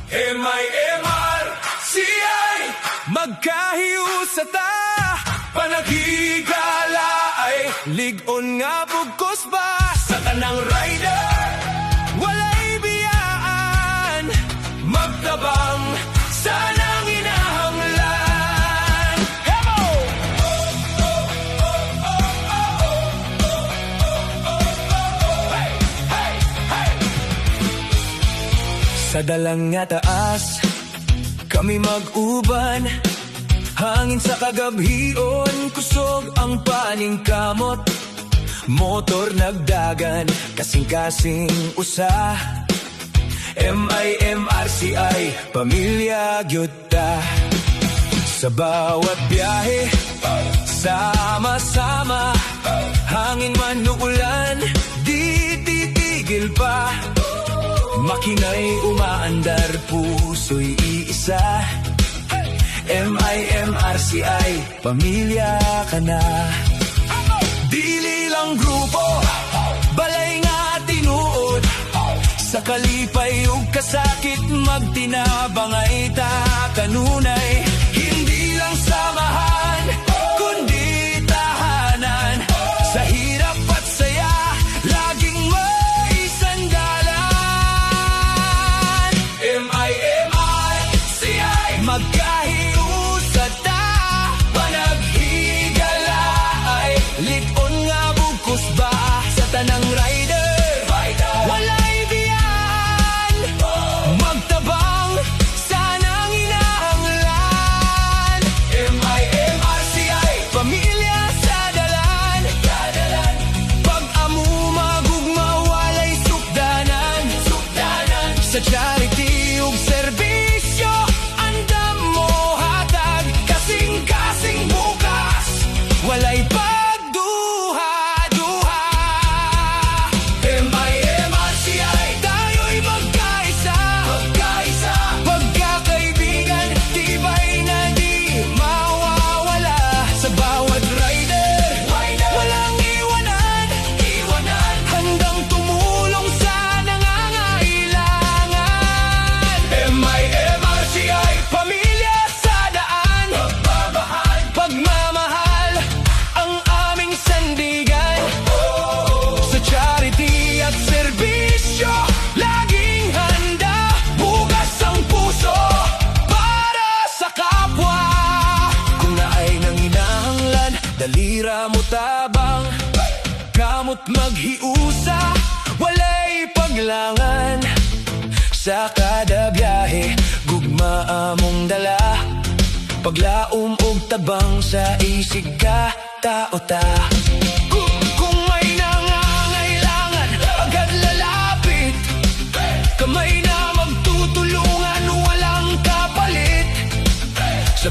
MIMRCI magkahiusata panagigala ay ligon nga bugkos ba sa tanang rider walay biyaan magtabang sa nang inahanglan. Hemo! Hey! Hey! Hey! Sa dalang nga taas kami mag-uban, hangin sa kagabhion, kusog ang paning kamot. Motor nagdagan, kasing-kasing usa. MIMRCI, pamilya gyud ta. Sa bawat biyahe, sama-sama. Hangin man o ulan, di titigil pa. Makina'y umaandar, puso'y iisa. MIMRCI, pamilya ka na. Dili lang grupo, balay nga tinuod. Sa kalipay ug kasakit, magtinabang ay ta kanunay. Hindi lang samahan, kundi tahanan. Sa hirap at saya, laging may sandalan. MIMRCI magkahiusat ta panaghigala ay ligon nga bugkos ba sa tanang rider walay biyaan magtabang sa nang inahanglan. MIMRCI pamilya sa dalan pag amo magugma walay sukdanan sa charity ug serbisyo andam mo hatag kasing-kasing bukas walay pagduha-duha. MIMRCI tayo'y magkaisa pagkakaibigan tibay na di mawawala sa bawat rider walang iwanan handang tumulong sa nangangailangan. MIMRCI pamilya sa daan pagmamahal ang aming sandigan sa charity at serbisyo laging handa bukas ang puso para sa kapwa. Kung naay nang inahanglan dalira mo tabang kamot maghiusa walay paglangan sa kada biyahe gugma among dala paglaom og tabang sa isig ka tao ta. Kung may nangangailangan agad lalapit kamay na magtutulungan walang kapalit sa